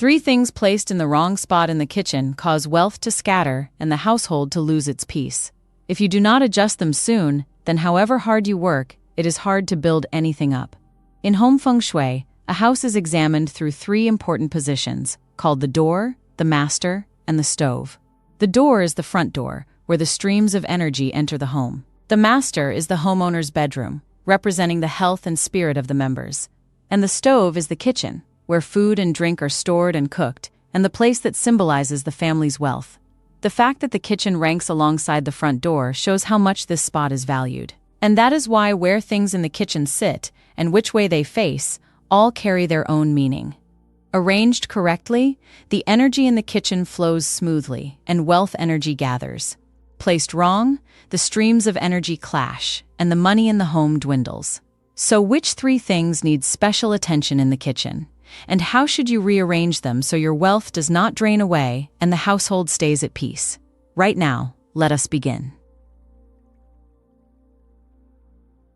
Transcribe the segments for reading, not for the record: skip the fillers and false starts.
3 things placed in the wrong spot in the kitchen cause wealth to scatter and the household to lose its peace. If you do not adjust them soon, then however hard you work, it is hard to build anything up. In home Feng Shui, a house is examined through 3 important positions, called the door, the master, and the stove. The door is the front door, where the streams of energy enter the home. The master is the homeowner's bedroom, representing the health and spirit of the members. And the stove is the kitchen, where food and drink are stored and cooked, and the place that symbolizes the family's wealth. The fact that the kitchen ranks alongside the front door shows how much this spot is valued. And that is why where things in the kitchen sit, and which way they face, all carry their own meaning. Arranged correctly, the energy in the kitchen flows smoothly, and wealth energy gathers. Placed wrong, the streams of energy clash, and the money in the home dwindles. So which 3 things need special attention in the kitchen? And how should you rearrange them so your wealth does not drain away and the household stays at peace? Right now, let us begin.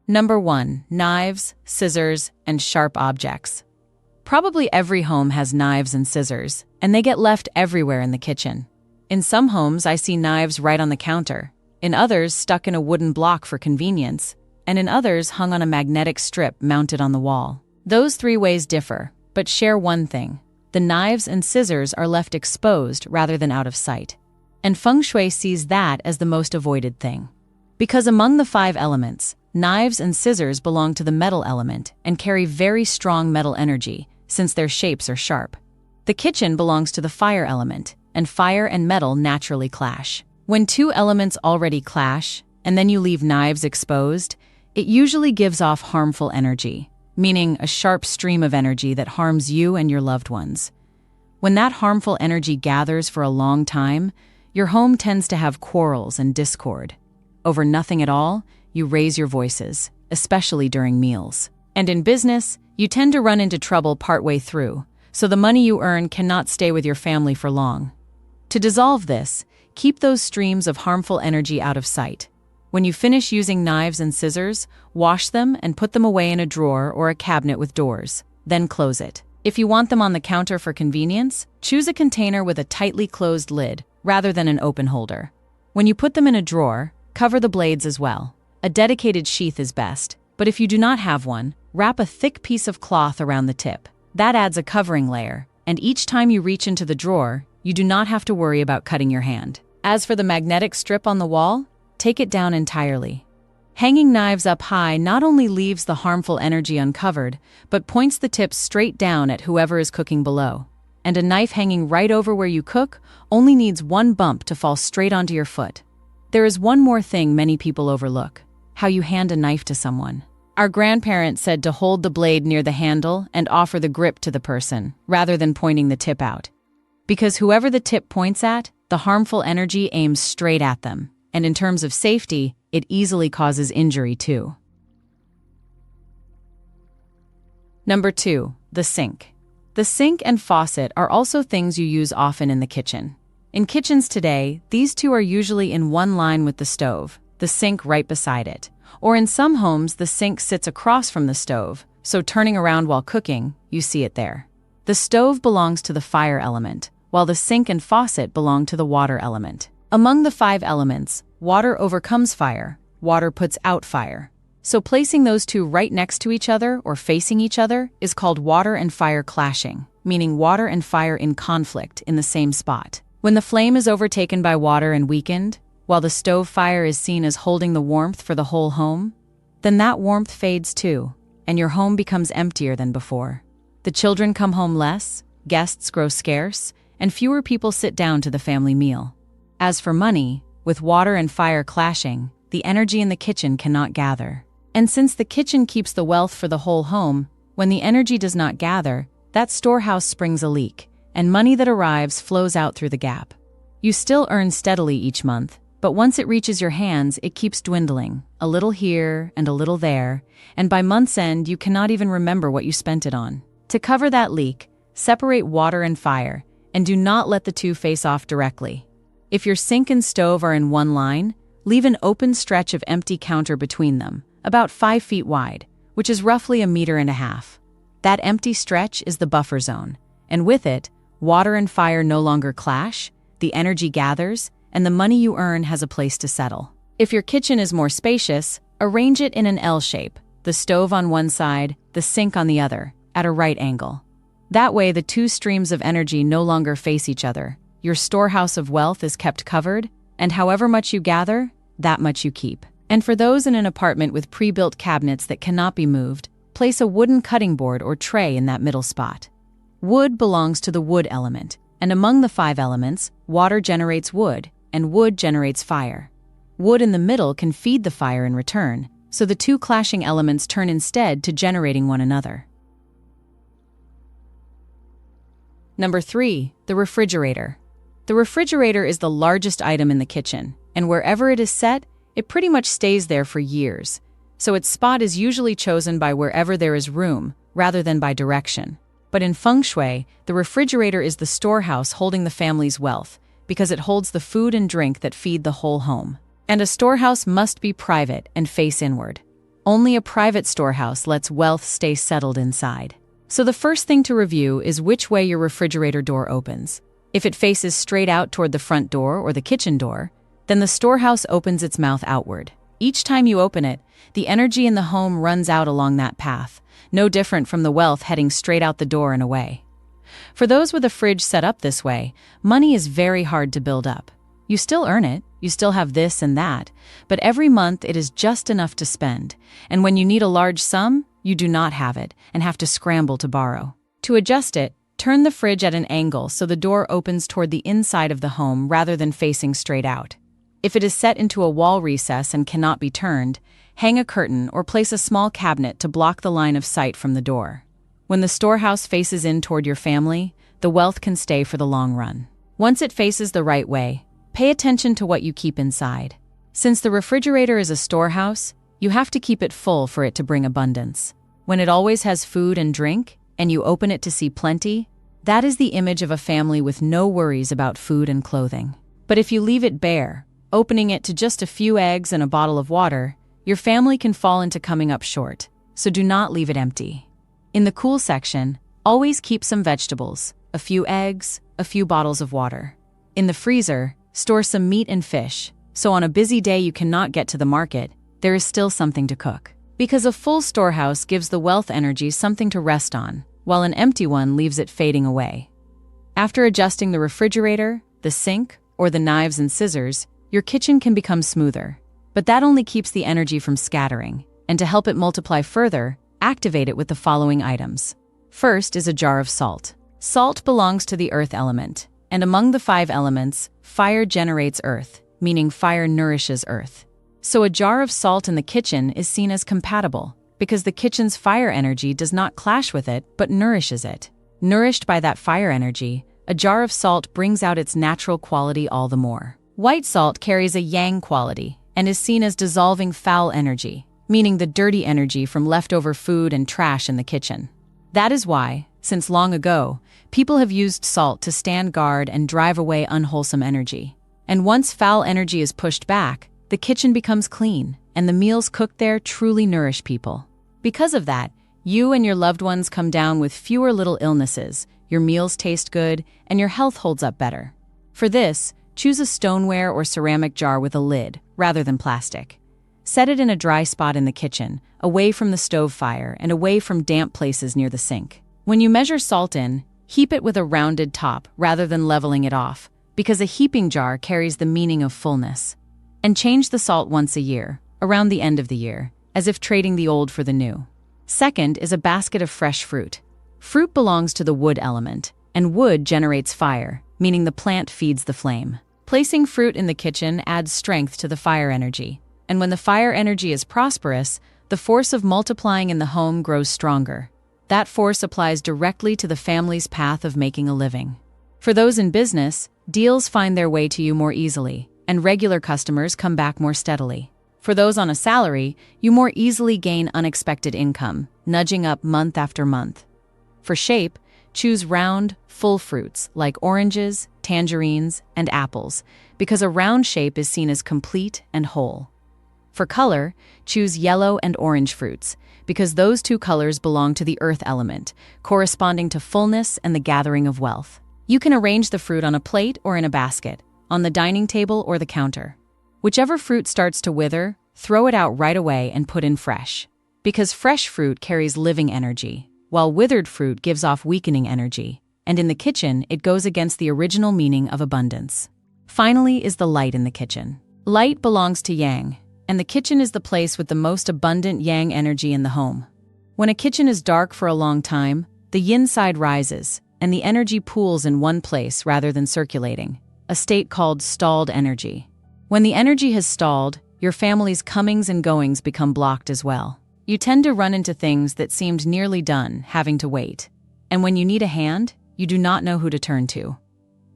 Number 1. Knives, scissors, and sharp objects. Probably every home has knives and scissors, and they get left everywhere in the kitchen. In some homes, I see knives right on the counter, in others stuck in a wooden block for convenience, and in others hung on a magnetic strip mounted on the wall. Those 3 ways differ, but share one thing. The knives and scissors are left exposed rather than out of sight. And Feng Shui sees that as the most avoided thing. Because among the 5 elements, knives and scissors belong to the metal element and carry very strong metal energy, since their shapes are sharp. The kitchen belongs to the fire element, and fire and metal naturally clash. When 2 elements already clash, and then you leave knives exposed, it usually gives off harmful energy, meaning a sharp stream of energy that harms you and your loved ones. When that harmful energy gathers for a long time, your home tends to have quarrels and discord. Over nothing at all, you raise your voices, especially during meals. And in business, you tend to run into trouble partway through, so the money you earn cannot stay with your family for long. To dissolve this, keep those streams of harmful energy out of sight. When you finish using knives and scissors, wash them and put them away in a drawer or a cabinet with doors. Then close it. If you want them on the counter for convenience, choose a container with a tightly closed lid rather than an open holder. When you put them in a drawer, cover the blades as well. A dedicated sheath is best, but if you do not have one, wrap a thick piece of cloth around the tip. That adds a covering layer, and each time you reach into the drawer, you do not have to worry about cutting your hand. As for the magnetic strip on the wall, take it down entirely. Hanging knives up high not only leaves the harmful energy uncovered, but points the tips straight down at whoever is cooking below. And a knife hanging right over where you cook only needs one bump to fall straight onto your foot. There is one more thing many people overlook: how you hand a knife to someone. Our grandparents said to hold the blade near the handle and offer the grip to the person, rather than pointing the tip out. Because whoever the tip points at, the harmful energy aims straight at them. And in terms of safety, it easily causes injury too. Number 2, the sink. The sink and faucet are also things you use often in the kitchen. In kitchens today, these 2 are usually in one line with the stove, the sink right beside it. Or in some homes, the sink sits across from the stove, so turning around while cooking, you see it there. The stove belongs to the fire element, while the sink and faucet belong to the water element. Among the 5 elements, water overcomes fire, water puts out fire. So placing those 2 right next to each other or facing each other is called water and fire clashing, meaning water and fire in conflict in the same spot. When the flame is overtaken by water and weakened, while the stove fire is seen as holding the warmth for the whole home, then that warmth fades too, and your home becomes emptier than before. The children come home less, guests grow scarce, and fewer people sit down to the family meal. As for money, with water and fire clashing, the energy in the kitchen cannot gather. And since the kitchen keeps the wealth for the whole home, when the energy does not gather, that storehouse springs a leak, and money that arrives flows out through the gap. You still earn steadily each month, but once it reaches your hands, it keeps dwindling, a little here and a little there, and by month's end, you cannot even remember what you spent it on. To cover that leak, separate water and fire, and do not let the 2 face off directly. If your sink and stove are in one line, leave an open stretch of empty counter between them, about 5 feet wide, which is roughly 1.5 meters. That empty stretch is the buffer zone, and with it, Water and fire no longer clash, the energy gathers, and the money you earn has a place to settle. If your kitchen is more spacious, arrange it in an L shape, the stove on one side, the sink on the other, at a right angle. That way, the two streams of energy no longer face each other. Your storehouse of wealth is kept covered, and however much you gather, that much you keep. And for those in an apartment with pre-built cabinets that cannot be moved, place a wooden cutting board or tray in that middle spot. Wood belongs to the wood element, and among the 5 elements, water generates wood, and wood generates fire. Wood in the middle can feed the fire in return, so the two clashing elements turn instead to generating one another. Number 3, the refrigerator. The refrigerator is the largest item in the kitchen, and wherever it is set, it pretty much stays there for years. So its spot is usually chosen by wherever there is room, rather than by direction. But in Feng Shui, the refrigerator is the storehouse holding the family's wealth, because it holds the food and drink that feed the whole home. And a storehouse must be private and face inward. Only a private storehouse lets wealth stay settled inside. So the first thing to review is which way your refrigerator door opens. If it faces straight out toward the front door or the kitchen door, then the storehouse opens its mouth outward. Each time you open it, the energy in the home runs out along that path, no different from the wealth heading straight out the door and away. For those with a fridge set up this way, money is very hard to build up. You still earn it, you still have this and that, but every month it is just enough to spend, and when you need a large sum, you do not have it and have to scramble to borrow. To adjust it, turn the fridge at an angle so the door opens toward the inside of the home rather than facing straight out. If it is set into a wall recess and cannot be turned, hang a curtain or place a small cabinet to block the line of sight from the door. When the storehouse faces in toward your family, the wealth can stay for the long run. Once it faces the right way, pay attention to what you keep inside. Since the refrigerator is a storehouse, you have to keep it full for it to bring abundance. When it always has food and drink, and you open it to see plenty, that is the image of a family with no worries about food and clothing. But if you leave it bare, opening it to just a few eggs and a bottle of water, your family can fall into coming up short, so do not leave it empty. In the cool section, always keep some vegetables, a few eggs, a few bottles of water. In the freezer, store some meat and fish, so on a busy day you cannot get to the market, there is still something to cook. Because a full storehouse gives the wealth energy something to rest on, while an empty one leaves it fading away. After adjusting the refrigerator, the sink, or the knives and scissors, your kitchen can become smoother. But that only keeps the energy from scattering, and to help it multiply further, activate it with the following items. First is a jar of salt. Salt belongs to the earth element, and among the 5 elements, fire generates earth, meaning fire nourishes earth. So a jar of salt in the kitchen is seen as compatible, because the kitchen's fire energy does not clash with it, but nourishes it. Nourished by that fire energy, a jar of salt brings out its natural quality all the more. White salt carries a yang quality, and is seen as dissolving foul energy, meaning the dirty energy from leftover food and trash in the kitchen. That is why, since long ago, people have used salt to stand guard and drive away unwholesome energy. And once foul energy is pushed back, the kitchen becomes clean, and the meals cooked there truly nourish people. Because of that, you and your loved ones come down with fewer little illnesses, your meals taste good, and your health holds up better. For this, choose a stoneware or ceramic jar with a lid, rather than plastic. Set it in a dry spot in the kitchen, away from the stove fire and away from damp places near the sink. When you measure salt in, heap it with a rounded top rather than leveling it off, because a heaping jar carries the meaning of fullness. And change the salt once a year, around the end of the year, as if trading the old for the new. Second is a basket of fresh fruit. Fruit belongs to the wood element, and wood generates fire, meaning the plant feeds the flame. Placing fruit in the kitchen adds strength to the fire energy, and when the fire energy is prosperous, the force of multiplying in the home grows stronger. That force applies directly to the family's path of making a living. For those in business, deals find their way to you more easily, and regular customers come back more steadily. For those on a salary, you more easily gain unexpected income, nudging up month after month. For shape, choose round, full fruits like oranges, tangerines, and apples, because a round shape is seen as complete and whole. For color, choose yellow and orange fruits, because those two colors belong to the earth element, corresponding to fullness and the gathering of wealth. You can arrange the fruit on a plate or in a basket, on the dining table or the counter. Whichever fruit starts to wither, throw it out right away and put in fresh. Because fresh fruit carries living energy, while withered fruit gives off weakening energy, and in the kitchen it goes against the original meaning of abundance. Finally is the light in the kitchen. Light belongs to Yang, and the kitchen is the place with the most abundant Yang energy in the home. When a kitchen is dark for a long time, the yin side rises, and the energy pools in one place rather than circulating, a state called stalled energy. When the energy has stalled, your family's comings and goings become blocked as well. You tend to run into things that seemed nearly done, having to wait. And when you need a hand, you do not know who to turn to.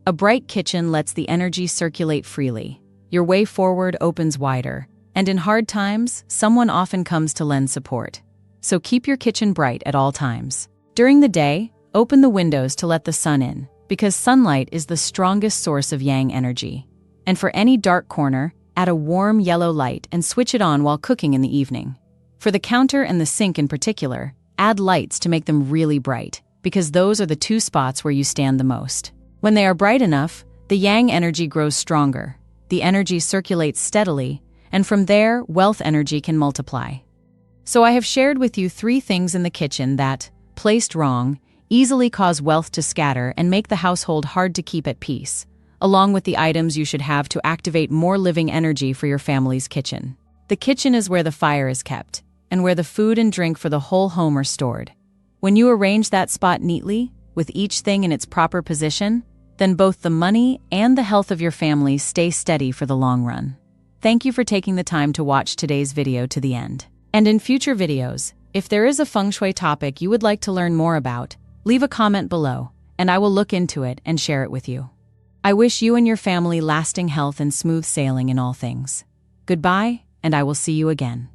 A bright kitchen lets the energy circulate freely. Your way forward opens wider, and in hard times, someone often comes to lend support. So keep your kitchen bright at all times. During the day, open the windows to let the sun in, because sunlight is the strongest source of Yang energy. And for any dark corner, add a warm yellow light and switch it on while cooking in the evening. For the counter and the sink in particular, add lights to make them really bright, because those are the two spots where you stand the most. When they are bright enough, the Yang energy grows stronger, the energy circulates steadily, and from there, wealth energy can multiply. So I have shared with you 3 things in the kitchen that, placed wrong, easily cause wealth to scatter and make the household hard to keep at peace, along with the items you should have to activate more living energy for your family's kitchen. The kitchen is where the fire is kept, and where the food and drink for the whole home are stored. When you arrange that spot neatly, with each thing in its proper position, then both the money and the health of your family stay steady for the long run. Thank you for taking the time to watch today's video to the end. And in future videos, if there is a Feng Shui topic you would like to learn more about, leave a comment below, and I will look into it and share it with you. I wish you and your family lasting health and smooth sailing in all things. Goodbye, and I will see you again.